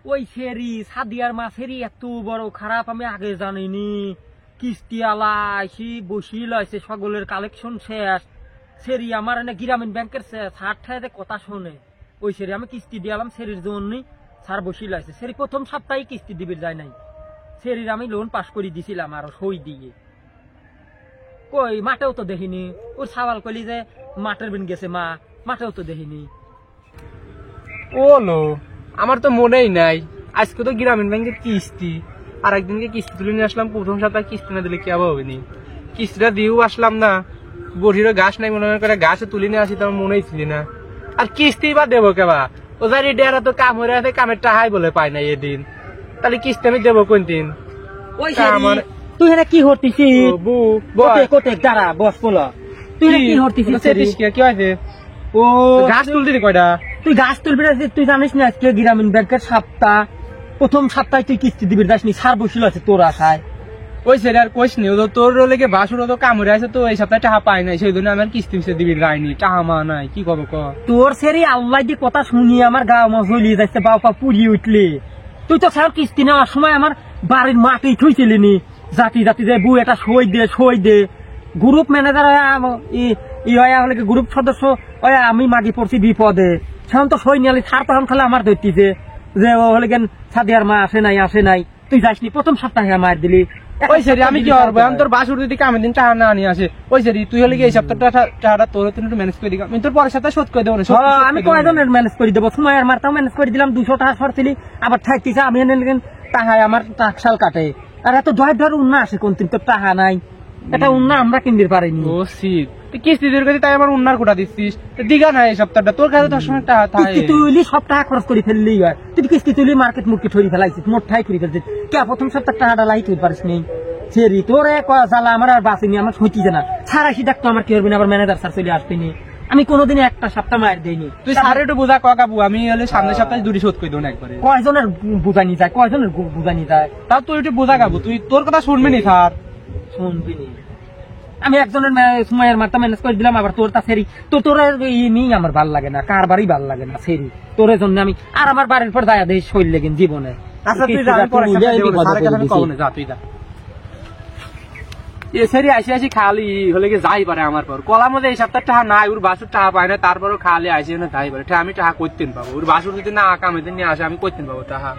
ওই সেরি সাদিয়ার মাছেরই এত বড় খারাপ আমি আগে জানিনি। কিস্তি আলা আইসি বসি লাইছে, সকলের কালেকশন শেষ। সেরি আমার এনে গ্রামীণ ব্যাংকের ছাড় ঠাইতে কথা শোনে। ওই সেরি আমি কিস্তি দিয়ালাম সেরির জন্য, ছাড় বসি লাইছে। সেরি প্রথম সপ্তাহে কিস্তি দিবির যায় নাই। সেরির আমি লোন পাস করে দিছিলাম আরো সই দিয়ে। কই মাঠেও তো দেখিনি। ওর সাওয়াল কলি যে মাঠের বিন গেছে মা, মাঠেও তো দেখিনি। ওলো আমার তো মনেই নাই। আজকে তো গ্রামীণ ব্যাংকের কিস্তি, আর একদিনকে কিস্তি তুলে নিয়ে আসলাম। প্রথম সপ্তাহে কিস্তি না দিলে কি আবার হবে নি? কিস্তিটা দিয়েও আসলাম না, বড়িরও গাছ নাই মনে করে গাছে তুলে নিয়ে আসি, তো আমার মনেই ছিল না। আর কিস্তি বা দেবো কেবা? ওদের ডেরা তো কাম হয়ে আছে, কামের টাহাই বলে পাই না এদিন। তাহলে কিস্তি আমি দেবো কোন দিন? ওই আমার তুই এনে কি হরতিছিস? কোতে দাঁড়া বস বলো, তুই এনে কি হরতিছিস? কি হয়েছে? ও গাছ তুলতে কয়টা? তুই গাছ তুলবি না? তুই জানিস না আজকে গ্রামীণ ব্যাংকের সপ্তাহ, প্রথম সপ্তাহে তুই কিস্তি দিবি যাসনি, সার বসিল আছে তোর আশায়। ওই সেটা আর কোশ নেই, তোর লেগে বাসুর তো কামড়ে আছে, তো এই সপ্তাহে টাকা পাই নাই, সেই জন্য আমার কিস্তি মিস্তি দিবি যায়নি, টাকা মা নাই। কি করবো ক? তোর সেরি আল্লাহ দিয়ে কথা শুনি আমার গা মজলিয়ে যাচ্ছে, বাপা পুড়িয়ে উঠলে। তুই তো স্যার কিস্তি নেওয়ার সময় আমার বাড়ির মাটি থুইছিলি নি, জাতি জাতি যে বউ এটা সই দে। গ্রুপ ম্যানেজার গ্রুপ সদস্য আমি মাগি পড়ছি বিপদে, সেখন তো সই নিয়ালি সার তখন খালে আমার ধরতিছে যে ও হলে কেন সাদিয়ার মা আসে নাই। তুই যাসনি প্রথম সপ্তাহে মার দিলি। ওই সেরি আমি কি করবো? আমি তোর বাসুর যদি কামের দিন টাকা না নিয়ে আসে, ওই সেরি তুই হলে কি এই সপ্তাহটা টাকাটা তোর একটু ম্যানেজ করে দিই, আমি তোর পরের সপ্তাহে শোধ করে দেবো। আমি কয়জনের ম্যানেজ করে দেবো? সময় আর মারটাও ম্যানেজ করে দিলাম, 200 টাকা সরছিলি আবার থাকতিছে। আমি এনে টাকায় আমার টাকশাল কাটে, আর এত ধর উন্না আসে কোন দিন? তোর টাকা নাই, এটা উন্না আমরা কিনতে পারিনি। ও শীত কিস্তি দিয়ে গেছি, তাই আমার উন্নার কোটা দিচ্ছিস? দিঘা নাই এই সপ্তাহটা, তোর কাছে 10 সময় টাকা থাকে। তুই সব টাকা খরচ করে ফেললি, তুই কিস্তি তুলি মার্কেট মুরকি ঠরি ফেলাইছিস, মোট ঠাই করে ফেলছিস। কে প্রথম সপ্তাহ টাকাটা লাই তুই পারিস নি? সেরি তোর জ্বালা আমার আর বাঁচিনি, আমার হইতিছে না। ছাড়াইছি ডাক্তার আমার কি করবি না, আবার ম্যানেজার স্যার চলে আসবিনি। আমি কোনোদিন একটা সপ্তাহ মার দিইনি। তুই স্যার একটু বোঝা কাবু, আমি হলে সামনের সপ্তাহে দুটি শোধ করে দেবো একবারে। কয়জনের বুঝানি যায়? তাও তুই একটু বোঝা কাবু, তুই তোর কথা শুনবি নি স্যার? শুনবি নি? আমি একজনের সময়ের মারটা ম্যানেজ করে দিলাম, আবার তোর তা সেরি তোর নিয়ে আমার ভাল লাগে না, কার বাড়ি ভাল লাগে না সেরি তোর জন্য। আমি আর আমার বাড়ির পর দায়া দেই শৈল লেগেন জীবনে। আচ্ছা তুই যা, তুই যা। এ সেরি আসি খালি হলে কি যাই পারে আমার পর কলার মধ্যে এই সপ্তাহ টাকা নাই, ওর বাসুর টাকা পায় না, তারপরও খালি আসি না যাই পারে। আমি টাকা করতেন পাবো, ওর বাসুর যদি না কামেতে নিয়ে আসে আমি করতেন পাবো টাকা।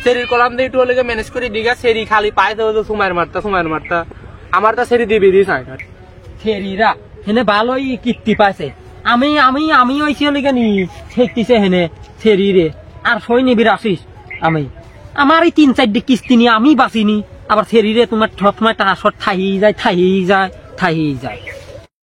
সেরির কলাম দিয়ে একটু হলে ম্যানেজ করে দিঘা, সেরি খালি পায় তো সময়ের মারতা আমার তো সেরি দিবি দিস। সেরিরা হেনে ভালোই কীর্তি পাইছে। আমি ওই ছেলে কেন ঠেকতিছে হেনে সেরি রে, আর সই নিবির আসিস। আমার এই 3-4 কিস্তি নিয়ে আমি বাঁচিনি, আবার সেরি রে তোমার সবসময় টাকা শর্ট থাই যায়।